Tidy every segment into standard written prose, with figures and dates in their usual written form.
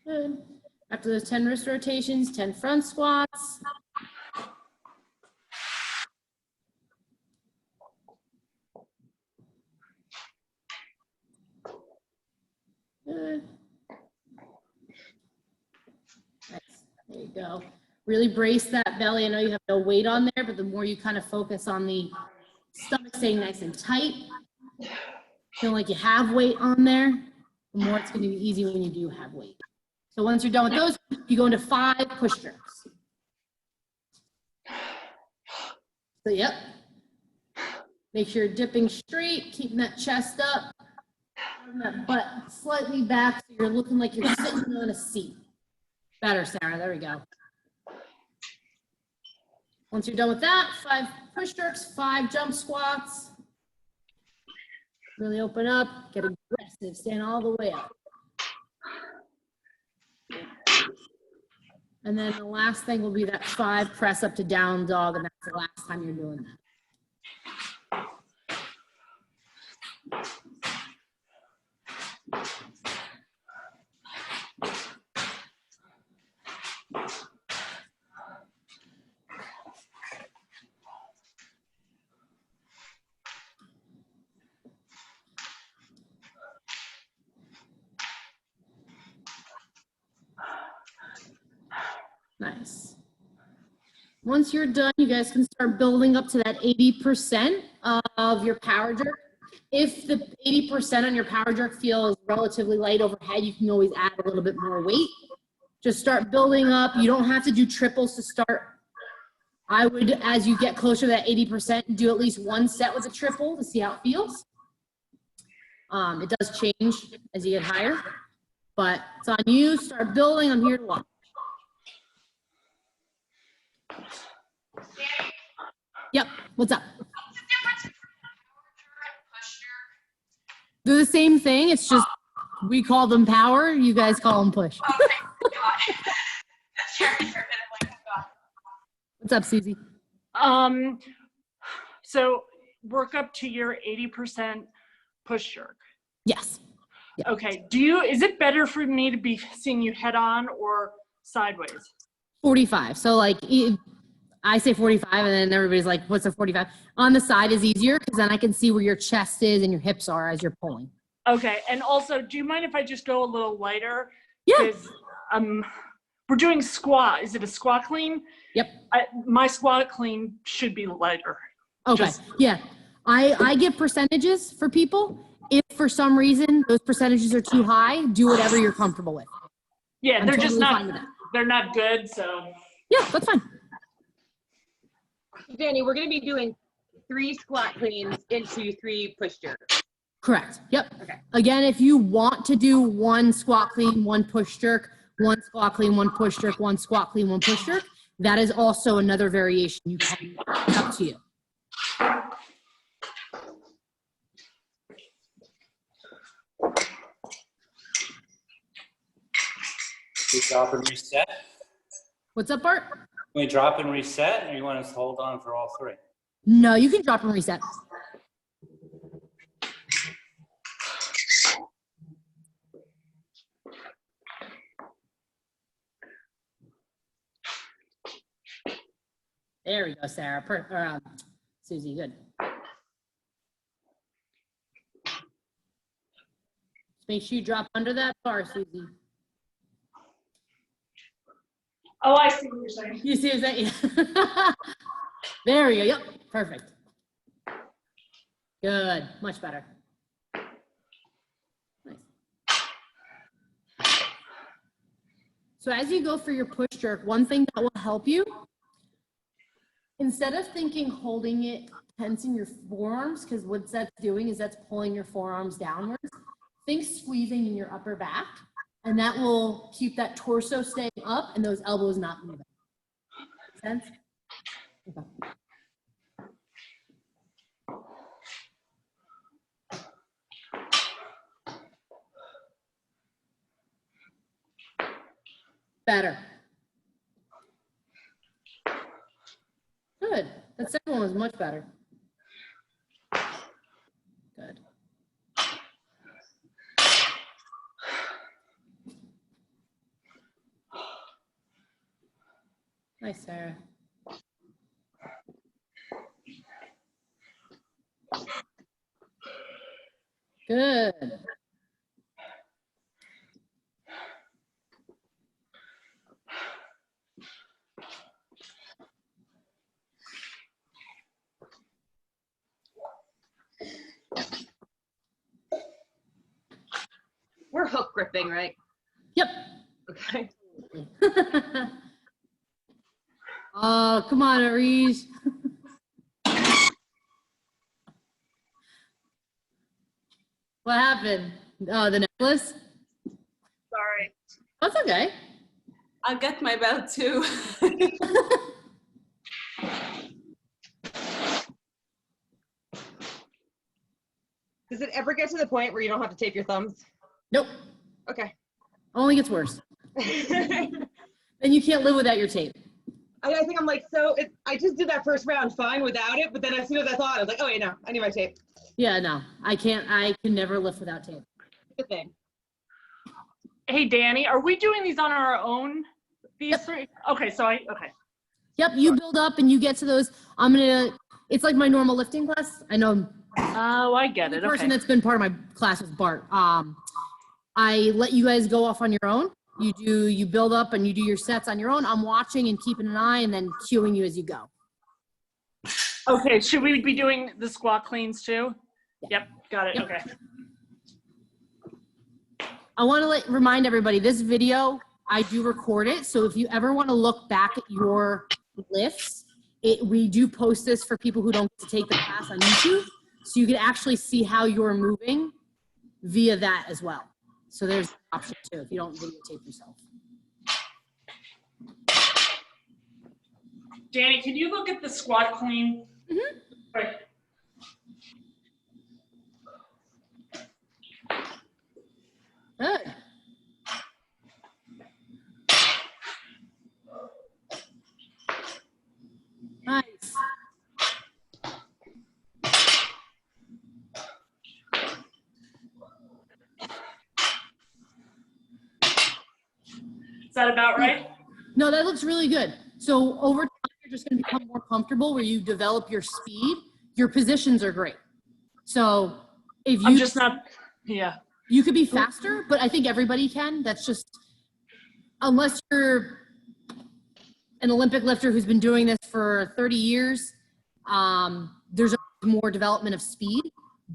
Good. After those 10 wrist rotations, 10 front squats. Good. Nice. There you go. Really brace that belly. I know you have no weight on there, but the more you kind of focus on the stomach staying nice and tight, feel like you have weight on there, the more it's going to be easy when you do have weight. So once you're done with those, you go into 5 push jerks. So yep. Make sure you're dipping straight, keeping that chest up, that butt slightly back so you're looking like you're sitting on a seat. Better, Sarah. There we go. Once you're done with that, 5 push jerks, 5 jump squats. Really open up, get aggressive, stand all the way up. And then the last thing will be that 5 press up to down dog, and that's the last time you're doing that. Nice. Once you're done, you guys can start building up to that 80% of your power jerk. If the 80% on your power jerk feels relatively light overhead, you can always add a little bit more weight. Just start building up. You don't have to do triples to start. I would, as you get closer to that 80%, do at least 1 set with a triple to see how it feels. It does change as you get higher, but it's on you. Start building. I'm here to watch. Yep, what's up? What's the difference between power jerk and push jerk? They're the same thing. It's just we call them power. You guys call them push. Okay, got it. That's very for a minute. Like, oh God. What's up, Susie? So work up to your 80% push jerk. Yes. Yep. Okay. Is it better for me to be seeing you head on or sideways? 45. So like I say 45 and then everybody's like, what's a 45? On the side is easier because then I can see where your chest is and your hips are as you're pulling. Okay. And also, do you mind if I just go a little lighter? Yeah. We're doing squat. Is it a squat clean? Yep. My squat clean should be lighter. Okay. Yeah. I give percentages for people. If for some reason those percentages are too high, do whatever you're comfortable with. Yeah, I'm they're totally just not, fine with that. they're not good. So Yeah, that's fine. Danny, we're going to be doing 3 squat cleans into 3 push jerks. Correct. Yep. Okay. Again, if you want to do 1 squat clean, 1 push jerk, 1 squat clean, 1 push jerk, 1 squat clean, 1 push jerk, that is also another variation you can, it's up to you. We drop and reset. What's up, Bart? Can we drop and reset, or you want us to hold on for all 3? No, you can drop and reset. There we go, Sarah. Susie, good. Just make sure you drop under that bar, Susie. oh, I see what you're saying. You see what I'm saying? There we go. Yep, perfect. Good, much better. Nice. So as you go for your push jerk, one thing that will help you, instead of thinking holding it, tensing your forearms, because what that's doing is that's pulling your forearms downwards, think squeezing in your upper back, and that will keep that torso staying up and those elbows not moving. Make sense? Okay. Better. Good. That second one was much better. Good. Nice, Sarah. Good. We're hook gripping, right? Yep. Okay. Oh, come on, Arish. What happened? Oh, the necklace? Sorry. That's okay. I'll get my belt too. Does it ever get to the point where you don't have to tape your thumbs? Nope. Okay. Only gets worse. I And you can't live without your tape. think I'm like, I just did that first round fine without it, but then as soon as I thought, I was like, oh wait, no, I need my tape. Yeah, no, I can't. I can never lift without tape. Good thing. Hey, Danny, are we doing these on our own? These Yep. three? Okay, okay. Yep, you build up and you get to those. It's like my normal lifting class. I know Oh, I get the it. person Okay. that's been part of my class is Bart. I let you guys go off on your own. You build up and you do your sets on your own. I'm watching and keeping an eye and then cueing you as you go. Okay, should we be doing the squat cleans too? Yep, got it. Yep. Okay. I want to remind everybody, this video, I do record it. So if you ever want to look back at your lifts, we do post this for people who don't get to take the class on YouTube. So you can actually see how you're moving via that as well. So there's an option too, if you don't videotape yourself. Danny, can you look at the squat clean? Mhm. Right. Good. Nice. Is that about right? No, that looks really good. So over time, you're just going to become more comfortable where you develop your speed. Your positions are great. So if I'm you just not, yeah. you could be faster, but I think everybody can. That's just, unless you're an Olympic lifter who's been doing this for 30 years, there's more development of speed,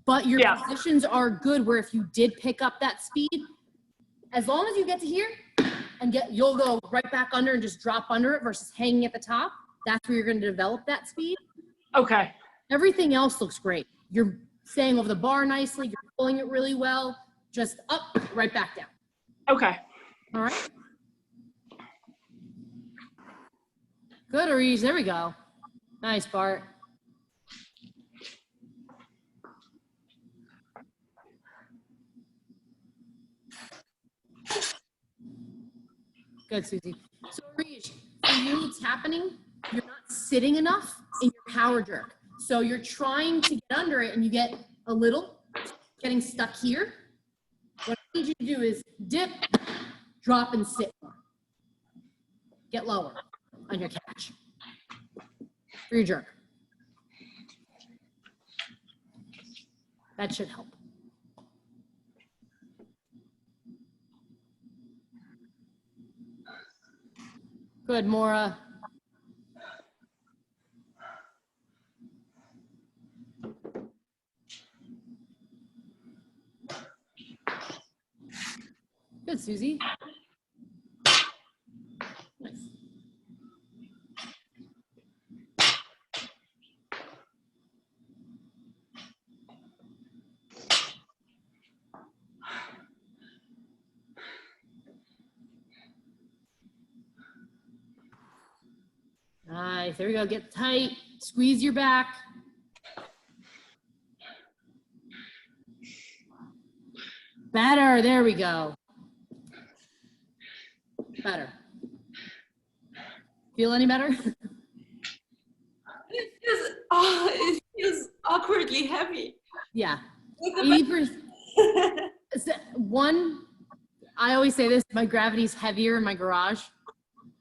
but your Yeah. positions are good where if you did pick up that speed, as long as you get to here and you'll go right back under and just drop under it versus hanging at the top. That's where you're going to develop that speed. Okay. Everything else looks great. You're staying over the bar nicely. You're pulling it really well. Just up, right back down. Okay. All right. Good, Arish. There we go. Nice, Bart. Good, Susie. So, Arish, for you, what's happening? You're not sitting enough in your power jerk. So you're trying to get under it and you get a little, getting stuck here. What I need you to do is dip, drop, and sit more. Get lower on your catch for your jerk. That should help. Good, Maura. Good, Susie. Nice. Nice, there we go, get tight, squeeze your back. Better, there we go. Better. Feel any better? It feels awkwardly heavy. Yeah, Like the 80%. One, I always say this, my gravity's heavier in my garage.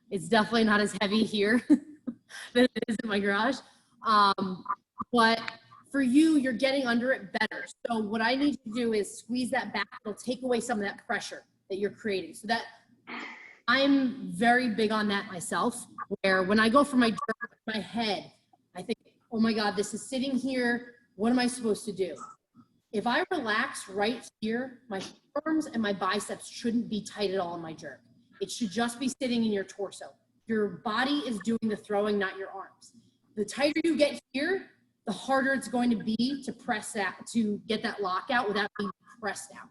It's definitely not as heavy here than it is in my garage. But for you, you're getting under it better. So what I need to do is squeeze that back. It'll take away some of that pressure that you're creating. So that I'm very big on that myself, where when I go for my jerk, my head, I think, oh my God, this is sitting here. What am I supposed to do? If I relax right here, my arms and my biceps shouldn't be tight at all in my jerk. It should just be sitting in your torso. Your body is doing the throwing, not your arms. The tighter you get here, the harder it's going to be to press that, to get that lockout without being pressed out.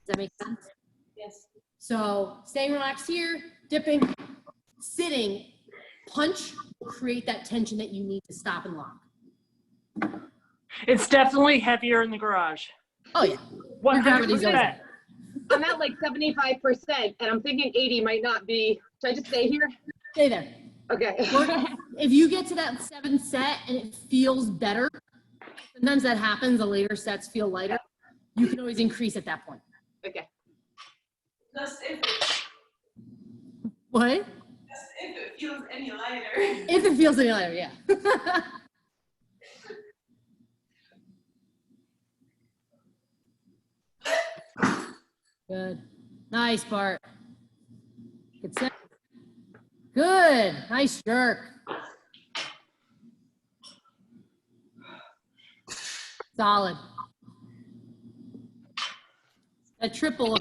Does that make sense? Yes. So staying relaxed here, dipping, sitting, punch will create that tension that you need to stop and lock. It's definitely heavier in the garage. Oh yeah. 100%. I'm at like 75%, and I'm thinking 80 might not be. Should I just stay here? Stay there. Okay. If you get to that 7th set and it feels better, sometimes that happens, the later sets feel lighter, you can always increase at that point. Okay. Just What? if it feels any lighter. If it feels any lighter, yeah. Good. Nice, Bart. Good set. Good. Nice jerk. Solid. A triple.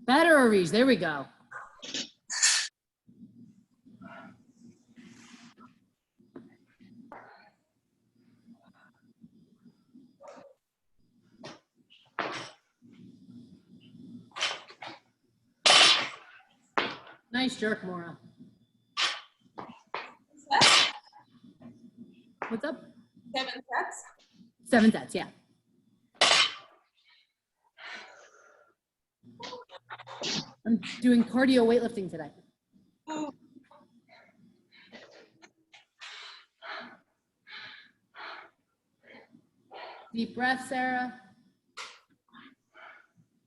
Better, Arish. There we go. Nice jerk, Maura. What's up? 7 sets. 7 sets, yeah. I'm doing cardio weightlifting today. Oh, Deep breath, Sarah.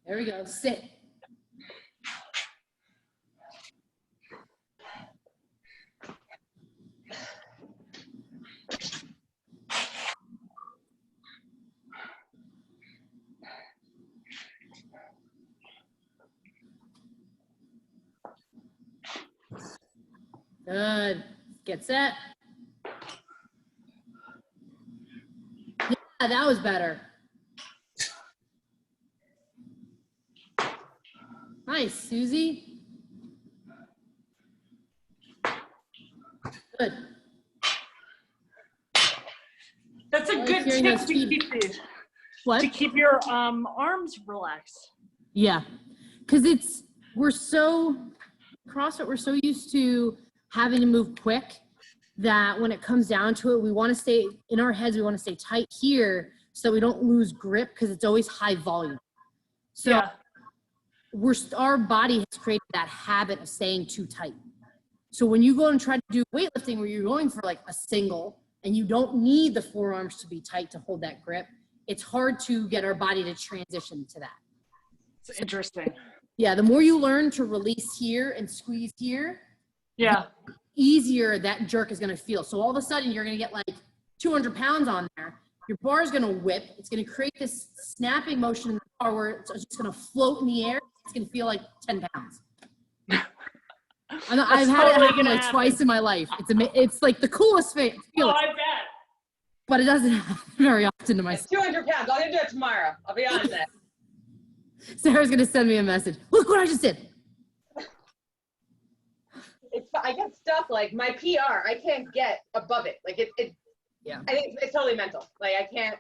There we go. Sit. Good. Get set. Yeah, that was better. Nice, Susie. Good. That's a I like good hearing tip those to feet. keep these, What? to keep your arms relaxed. Yeah, because we're so, CrossFit, we're so used to having to move quick that when it comes down to it, we want to stay, in our heads, we want to stay tight here so we don't lose grip because it's always high volume. So Yeah. our body has created that habit of staying too tight. So when you go and try to do weightlifting where you're going for like a single and you don't need the forearms to be tight to hold that grip, it's hard to get our body to transition to that. It's interesting. Yeah, the more you learn to release here and squeeze here, Yeah. easier that jerk is going to feel. So all of a sudden you're going to get like 200 pounds on there. Your bar is going to whip. It's going to create this snapping motion in the bar where it's just going to float in the air. It's going to feel like 10 pounds. I've had it totally happen gonna like happen. twice in my life. It's like the coolest Oh, feeling, I bet. but it doesn't happen very often to myself. 200 pounds. I'm gonna do it tomorrow. I'll be honest. Sarah's going to send me a message. Look what I just did. I get stuck. Like my PR, I can't get above it. Like Yeah. I think it's totally mental. Like I can't.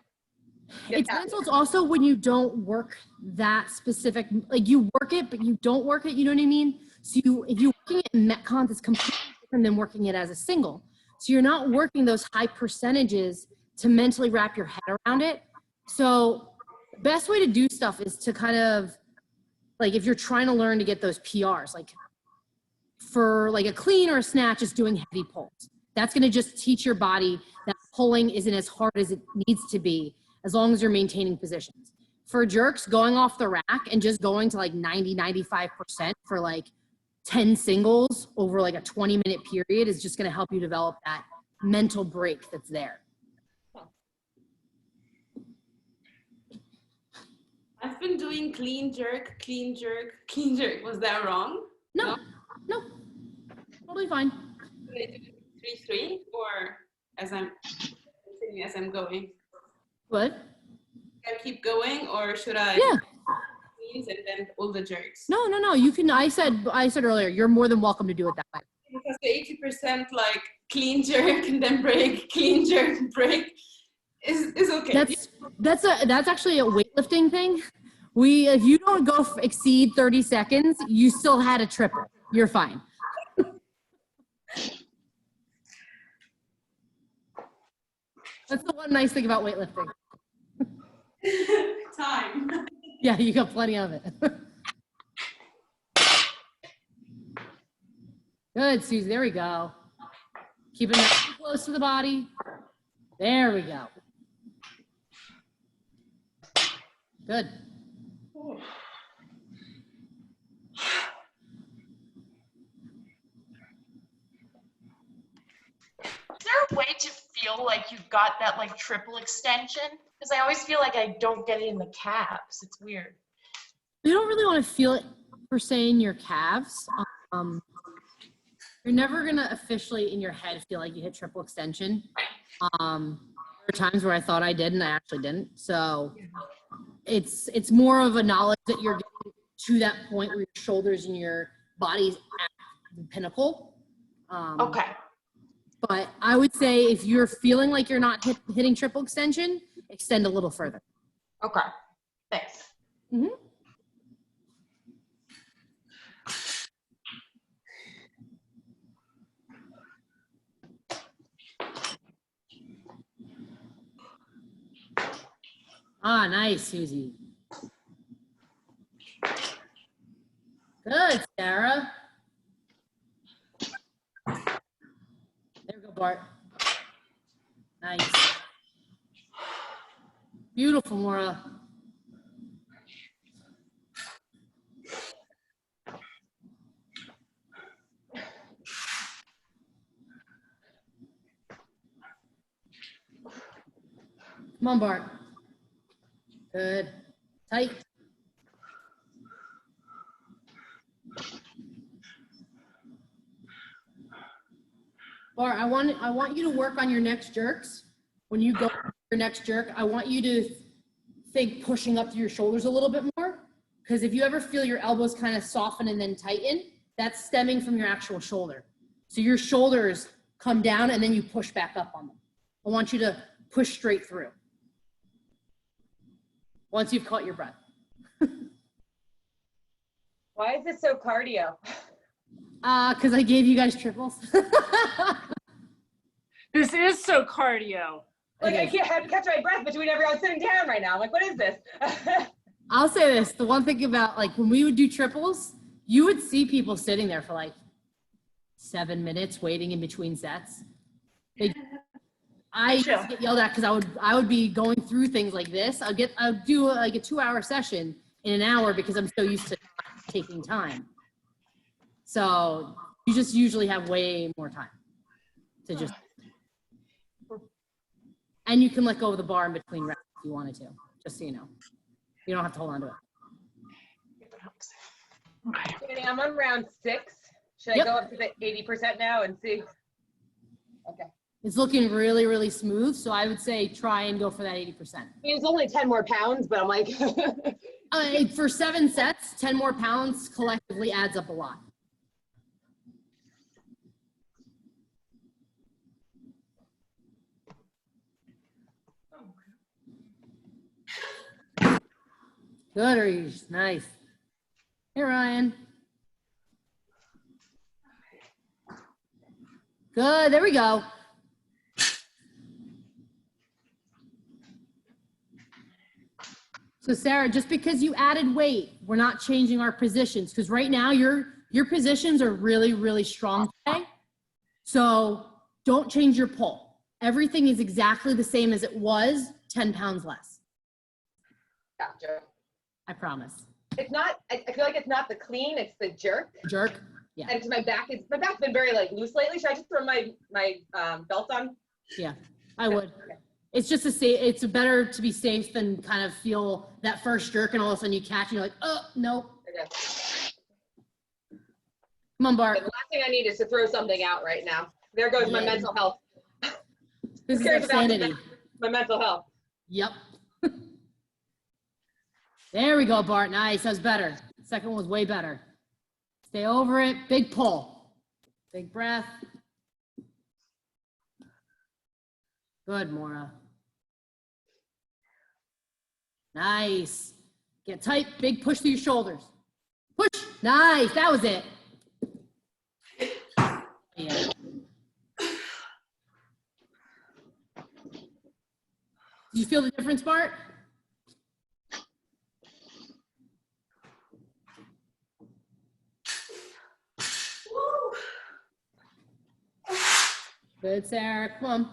get It's past mental. It's also when you don't work that specific, like you work it, but you don't work it. You know what I mean? So if you're working it in Metcons, it's completely different than working it as a single. So you're not working those high percentages to mentally wrap your head around it. So the best way to do stuff is to kind of, like if you're trying to learn to get those PRs, like for like a clean or a snatch is doing heavy pulls. That's going to just teach your body that pulling isn't as hard as it needs to be as long as you're maintaining positions. For jerks, going off the rack and just going to like 90-95% for like 10 singles over like a 20-minute period is just going to help you develop that mental break that's there. I've been doing clean jerk, clean jerk, clean jerk. Was that wrong? No, totally fine. Should I do 3-3 or as I'm going? What? Should I keep going or should I? Yeah. Cleans and then all the jerks. No. You can. I said earlier, you're more than welcome to do it that way. Because the 80% like clean jerk and then break, clean jerk, break is okay. That's actually a weightlifting thing. If you don't go exceed 30 seconds, you still had a triple. You're fine. That's the one nice thing about weightlifting. Time. Yeah, you got plenty of it. Good, Susie. There we go. Keeping that close to the body. There we go. Good. Is there a way to feel like you've got that like triple extension? Because I always feel like I don't get it in the calves. It's weird. You don't really want to feel it per se in your calves. You're never going to officially in your head feel like you hit triple extension. There are times where I thought I did and I actually didn't. So it's more of a knowledge that you're getting to that point where your shoulders and your body's at the pinnacle. Okay. But I would say if you're feeling like you're not hitting triple extension, extend a little further. Okay. Thanks. Mm-hmm. Ah, nice, Susie. Good, Sarah. There we go, Bart. Nice. Beautiful, Maura. Come on, Bart. Good. Tight. Bart, I want you to work on your next jerks. When you go for your next jerk, I want you to think pushing up to your shoulders a little bit more. Because if you ever feel your elbows kind of soften and then tighten, that's stemming from your actual shoulder. So your shoulders come down and then you push back up on them. I want you to push straight through. Once you've caught your breath. Why is this so cardio? Because I gave you guys triples. This is so cardio. Like I can't have to catch my breath between every. I was sitting down right now. I'm like, what is this? I'll say this, the one thing about like when we would do triples, you would see people sitting there for like 7 minutes waiting in between sets. I used to get yelled at because I would be going through things like this. I'd do like a 2-hour session in an hour because I'm so used to not taking time. So you just usually have way more time to just, and you can let go of the bar in between reps if you wanted to, just so you know. You don't have to hold on to it. Okay. Danny, I'm on round 6. Should I go up to the 80% now and see? Okay. It's looking really, really smooth. So I would say try and go for that 80%. I mean, it's only 10 more pounds, but I'm like. For 7 sets, 10 more pounds collectively adds up a lot. Good, Reese. Nice. Hey, Ryan. Good. There we go. So Sarah, just because you added weight, we're not changing our positions because right now your positions are really, really strong today. So don't change your pull. Everything is exactly the same as it was, 10 pounds less. Gotcha. I promise. It's not, I feel like it's not the clean, it's the jerk. Jerk. Yeah. And my back's been very like loose lately. Should I just throw my belt on? Yeah, I would. It's just it's better to be safe than kind of feel that first jerk and all of a sudden you catch and you're like, oh, no. Okay. Come on, Bart. The last thing I need is to throw something out right now. There goes my mental health. This is Cares about insanity. my mental health. Yep. There we go, Bart. Nice. That was better. Second one was way better. Stay over it. Big pull. Big breath. Good, Maura. Nice. Get tight. Big push through your shoulders. Push. Nice. That was it. Yeah. Did you feel the difference, Bart? Good, Sarah. Come on.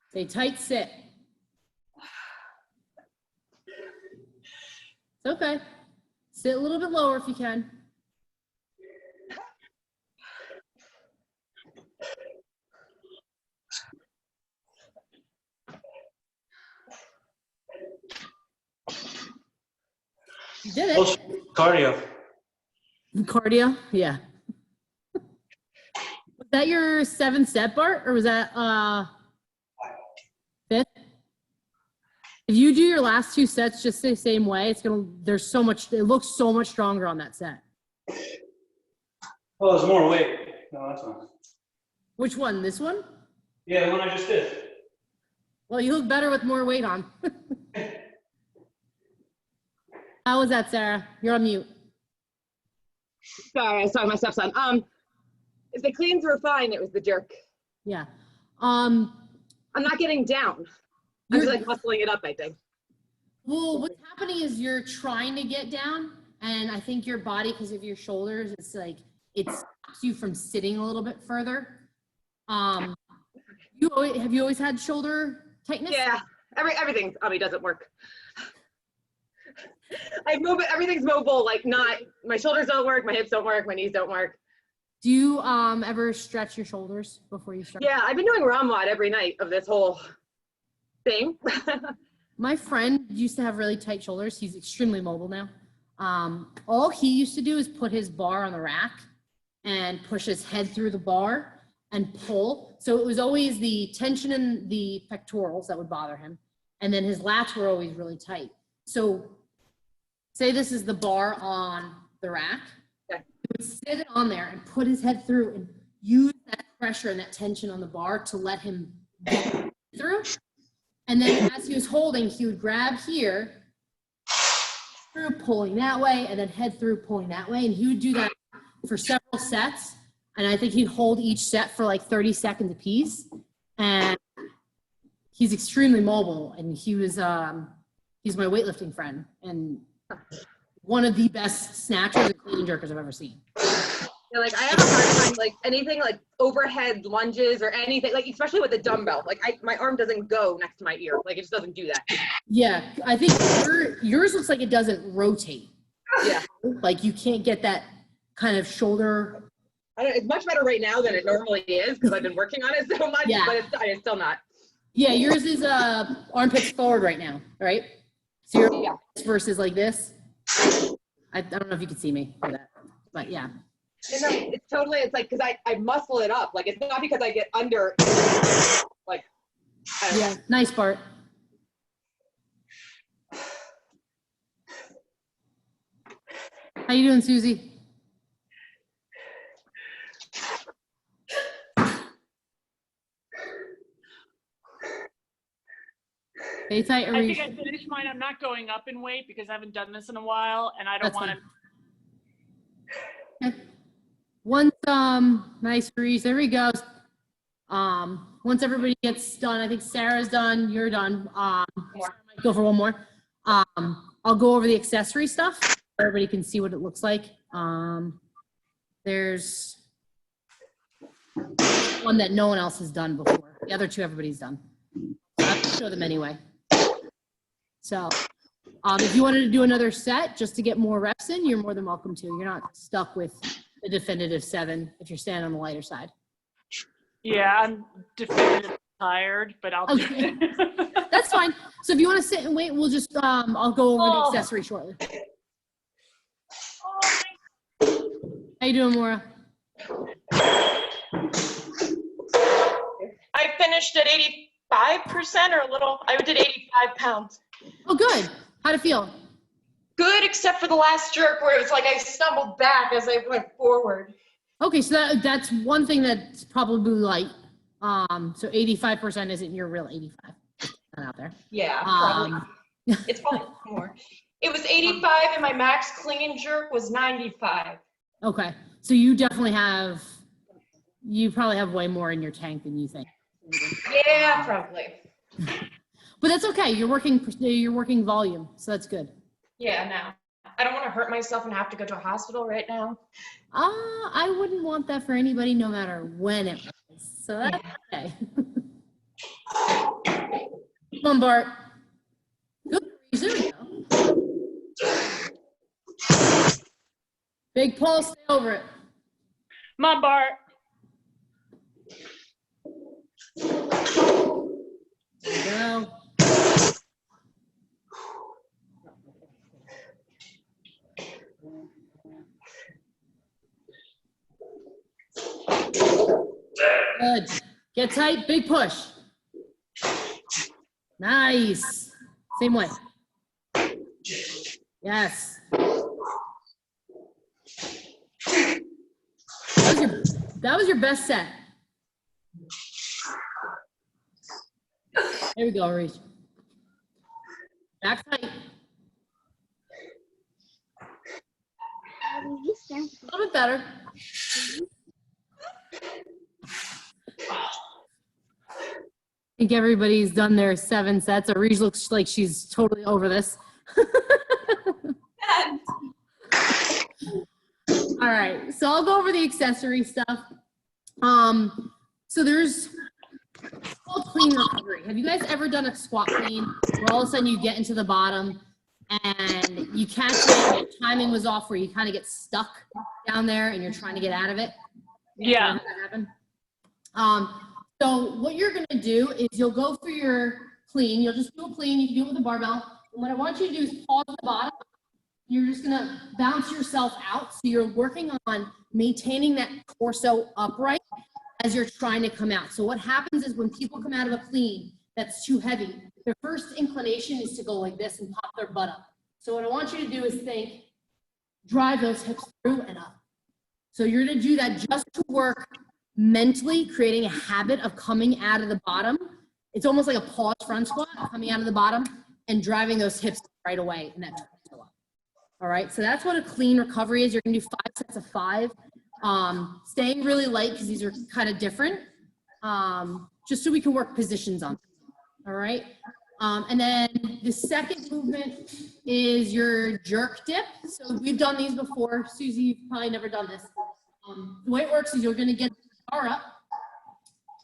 Stay tight, sit. It's okay. Sit a little bit lower if you can. You did it. Also, cardio. Cardio? Yeah. Was that your 7th set, Bart? Or was that 5th? If you do your last 2 sets just the same way, it looks so much stronger on that set. Oh, there's more weight. No, that's fine. Which one? This one? Yeah, the one I just did. Well, you look better with more weight on. How was that, Sarah? You're on mute. Sorry, I saw my stepson. If the cleans were fine, it was the jerk. Yeah. I'm not getting down. I'm just like muscling it up, I think. Well, what's happening is you're trying to get down, and I think your body, because of your shoulders, it's like it stops you from sitting a little bit further. Have you always had shoulder tightness? Yeah, everything on me doesn't work. I move it, everything's mobile, like not, my shoulders don't work, my hips don't work, my knees don't work. Do you ever stretch your shoulders before you start? Yeah, I've been doing WOD every night of this whole thing. My friend used to have really tight shoulders. He's extremely mobile now. All he used to do is put his bar on the rack and push his head through the bar and pull. So it was always the tension in the pectorals that would bother him. And then his lats were always really tight. So say this is the bar on the rack. Okay. He would sit it on there and put his head through and use that pressure and that tension on the bar to let him get through. And then as he was holding, he would grab here, through pulling that way, and then head through pulling that way. And he would do that for several sets. And I think he'd hold each set for like 30 seconds a piece. And he's extremely mobile. And he was, he's my weightlifting friend and one of the best snatchers and clean and jerkers I've ever seen. Yeah, like I have a hard time, like anything like overhead lunges or anything, like especially with the dumbbell, like my arm doesn't go next to my ear, like it just doesn't do that. Yeah, I think yours looks like it doesn't rotate. Yeah, like you can't get that kind of shoulder. it's much better right now than it normally is because I've been working on it so much, Yeah. but it's still not. Yeah, yours is armpits forward right now, right? So you're versus like this. I don't know if you can see me for that, but yeah. You know, it's totally, it's like, because I muscle it up. Like, it's not because I get under, like, I don't know. Yeah, nice part. How you doing, Susie? Stay tight, I think Arish. I finished mine. I'm not going up in weight because I haven't done this in a while, and I don't That's want to. Okay. Once nice Reese, there we go. Once everybody gets done, I think Sarah's done, you're done. Sarah might go for one more. I'll go over the accessory stuff so everybody can see what it looks like. There's one that no one else has done before. The other two, everybody's done. So I have to show them anyway. So if you wanted to do another set just to get more reps in, you're more than welcome to. You're not stuck with the definitive 7 if you're standing on the lighter side. Yeah, I'm definitively tired, but I'll do Okay. it. That's fine. So if you want to sit and wait, we'll just, I'll go over the accessory shortly. How you doing, Maura? I finished at 85% or a little. I did 85 pounds. Oh, good. How'd it feel? Good, except for the last jerk where it was like I stumbled back as I went forward. Okay, so that's one thing that's probably light. So 85% isn't your real 85. Not out there. Yeah, probably. Um, It's probably more. It was 85 and my max clean and jerk was 95. okay, so you probably have way more in your tank than you think. Yeah, probably. But that's okay. You're working volume, so that's good. Yeah, no. I don't want to hurt myself and have to go to a hospital right now. I wouldn't want that for anybody, no matter when it was. So that's okay. Come on, Bart. Good. There we go. Big pull, stay over it. Come on, Bart. There we go. Good. Get tight, big push. Nice. Same way. Yes. That was your best set. There we go, Reese. Back tight. A little bit better. I think everybody's done their 7 sets. Reese looks like she's totally over this. All right, so I'll go over the accessory stuff. So there's called clean recovery. Have you guys ever done a squat clean where all of a sudden you get into the bottom and you catch it, your timing was off, where you kind of get stuck down there and you're trying to get out of it? Yeah. Does that happen? So what you're gonna do is you'll go through your clean. You'll just do a clean. You can do it with a barbell. And what I want you to do is pause at the bottom. You're just gonna bounce yourself out. So you're working on maintaining that torso upright as you're trying to come out. So what happens is when people come out of a clean that's too heavy, their first inclination is to go like this and pop their butt up. So what I want you to do is think, drive those hips through and up. So you're gonna do that just to work mentally, creating a habit of coming out of the bottom. It's almost like a pause front squat, coming out of the bottom and driving those hips right away in that torso up. All right, so that's what a clean recovery is. You're gonna do 5 sets of 5. Staying really light because these are kind of different, just so we can work positions on them. All right, and then the second movement is your jerk dip. So we've done these before. Susie, you've probably never done this. The way it works is you're gonna get the bar up,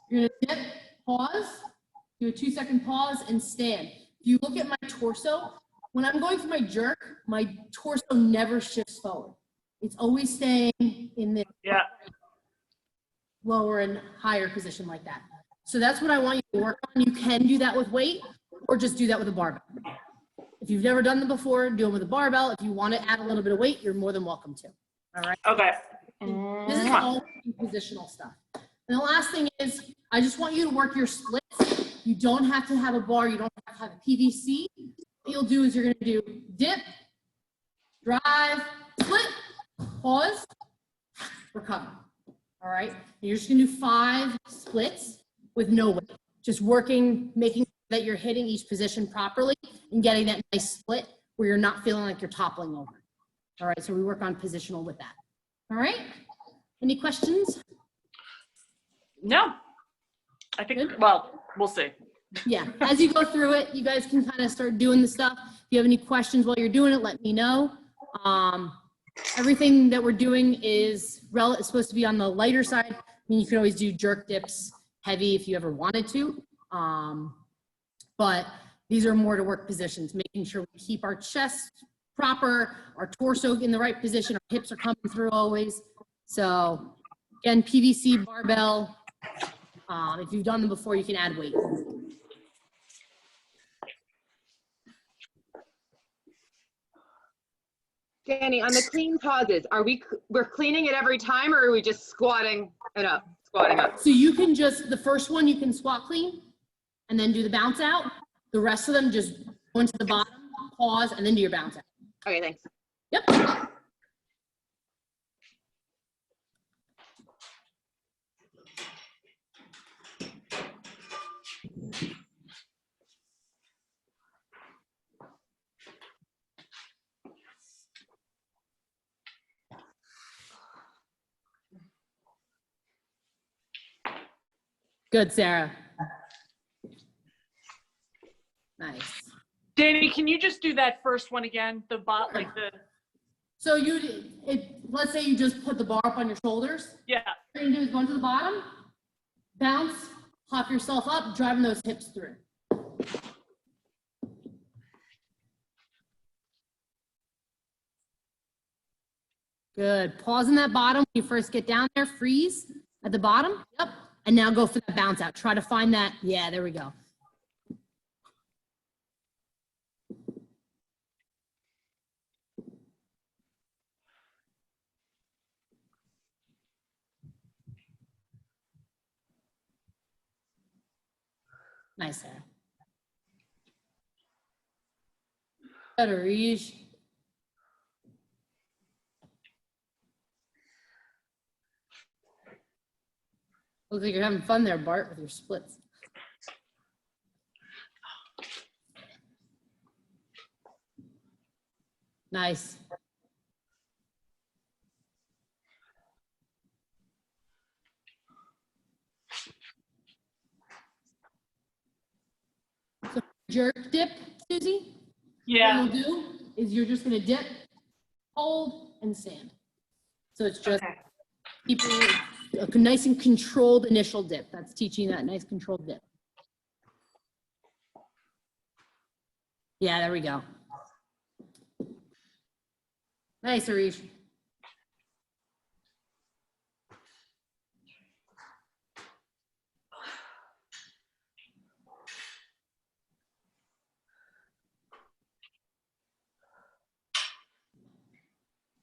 you're gonna dip, pause, do a 2-second pause and stand. If you look at my torso, when I'm going for my jerk, my torso never shifts forward. It's always staying in this lower and higher position like that. So that's what I want you to work on. You can do that with weight or just do that with a barbell. If you've never done them before, do them with a barbell. If you want to add a little bit of weight, you're more than welcome to. All right. Okay. This is all positional stuff. And the last thing is, I just want you to work your splits. You don't have to have a bar. You don't have to have a PVC. What you'll do is you're going to do dip, drive, split, pause, recover. All right. And you're just going to do 5 splits with no weight. Just working, making sure that you're hitting each position properly and getting that nice split where you're not feeling like you're toppling over. All right. So we work on positional with that. All right. Any questions? No. I think, well, we'll see. Yeah. As you go through it, you guys can kind of start doing the stuff. If you have any questions while you're doing it, let me know. Everything that we're doing is supposed to be on the lighter side mean, you can always do jerk dips heavy if you ever wanted to. But these are more to work positions, making sure we keep our chest proper, our torso in the right position, our hips are coming through always. So again, PVC barbell. If you've done them before, you can add weight. Danny, on the clean pauses, we're cleaning it every time, or are we just squatting it up, squatting up? So you can just, the first one you can squat clean and then do the bounce out. The rest of them just go into the bottom, pause, and then do your bounce out. Okay, thanks. Yep. Good, Sarah. Nice. Danny, can you just do that first one again? So let's say you just put the bar up on your shoulders. Yeah. What you're gonna do is go into the bottom, bounce, hop yourself up, driving those hips through. Good. Pause in that bottom when you first get down there. Freeze at the bottom. Yep. And now go for that bounce out. Try to find that. Yeah, there we go. Nice, Sarah. Better, Reach. Looks like you're having fun there, Bart, with your splits. Nice. So jerk dip, Susie? Yeah. What you'll do is you're just gonna dip, hold, and stand. So it's just Okay. keeping a nice and controlled initial dip. That's teaching that nice controlled dip. Yeah, there we go. Nice, Arish.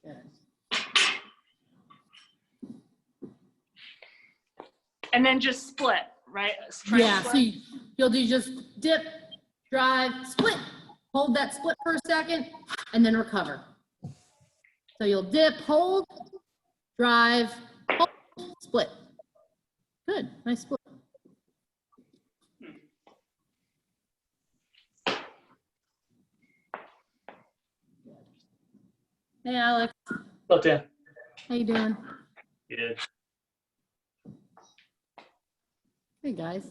Good. And then just split, right? Yeah, so you'll do just dip, drive, split. Hold that split for a second, and then recover. So you'll dip, hold, drive, hold, split. Good, nice split. Hey, Alex. Hello, Dan. How you doing? Good. Hey, guys.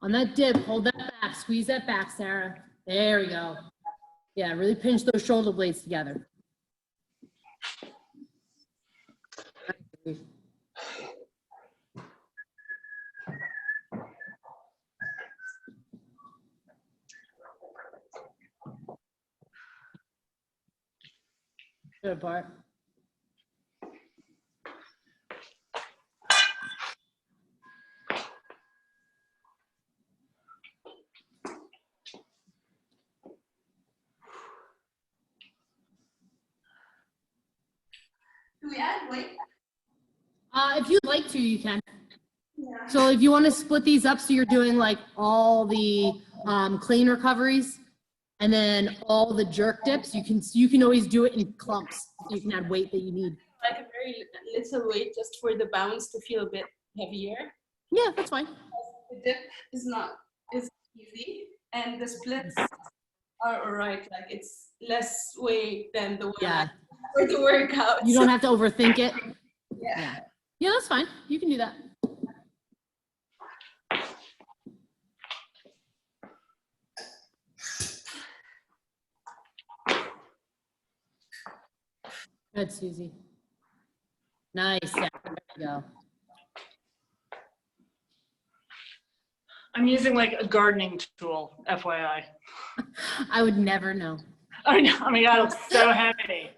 On that dip, hold that back, squeeze that back, Sarah. There we go. Yeah, really pinch those shoulder blades together. Good, Bart. Do we add weight? If you'd like to, you can. Yeah. So if you want to split these up, so you're doing like all the clean recoveries and then all the jerk dips, you can always do it in clumps. So you can add weight that you need. Like a very little weight just for the bounce to feel a bit heavier. Yeah, that's fine. The dip is easy, and the splits are alright. Like it's less weight than the one Yeah. for the workout. You don't have to overthink it. Yeah. Yeah, that's fine. You can do that. Good, Susie. Nice, Sarah. There you go. I'm using like a gardening tool, FYI. I would never know. I know, oh my God, it's so heavy.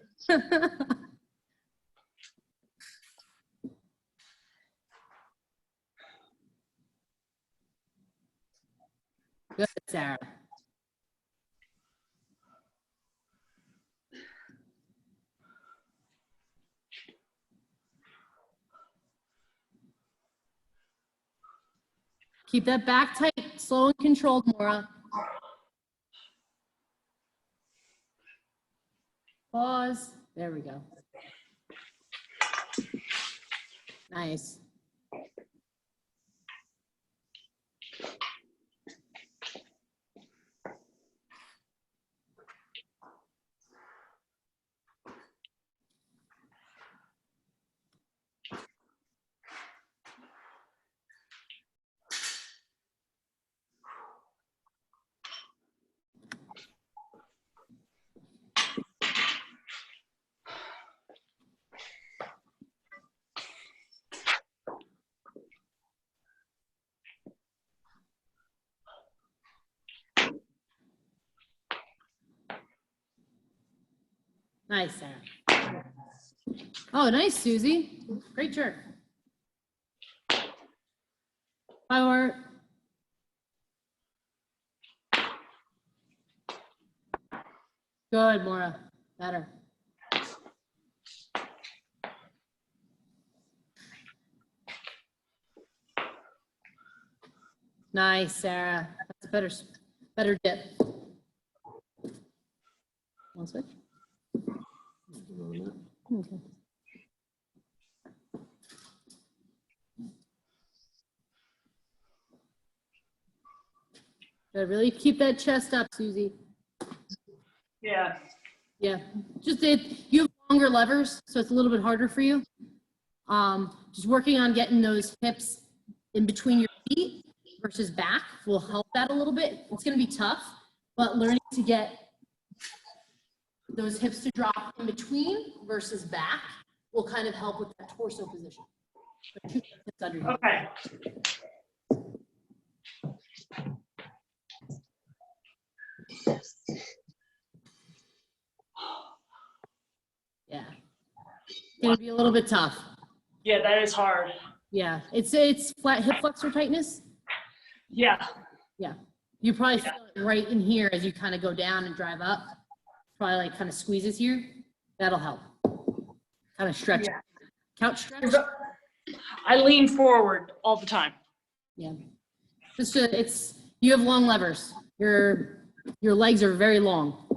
Good, Sarah. Keep that back tight, slow and controlled, Maura. Pause. There we go. Nice. Nice, Sarah. Oh, nice, Susie. Great jerk. Bye, Art. Good, Maura. Better. Nice, Sarah. That's a better dip. One switch. Okay. Good. Really keep that chest up, Susie. Yeah. Yeah. Just you have longer levers, so it's a little bit harder for you. Just working on getting those hips in between your feet versus back will help that a little bit. It's going to be tough, but learning to get those hips to drop in between versus back will kind of help with that torso position. It's under here. Okay. Yeah. It's going to be a little bit tough. Yeah, that is hard. Yeah. It's flat hip flexor tightness. Yeah. Yeah. You probably feel it right in here as you kind of go down and drive up. Probably like kind of squeezes here. That'll help. Kind of stretch. Yeah. Couch stretch. I lean forward all the time. Yeah. You have long levers. Your legs are very long.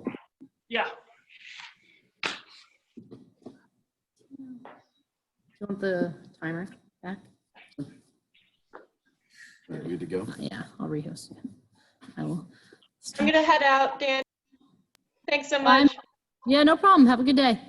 Yeah. Do you want the timer back? Ready to go? Yeah, I'll rehost. I will. I'm gonna head out, Dan. Thanks so much. Yeah, no problem. Have a good day.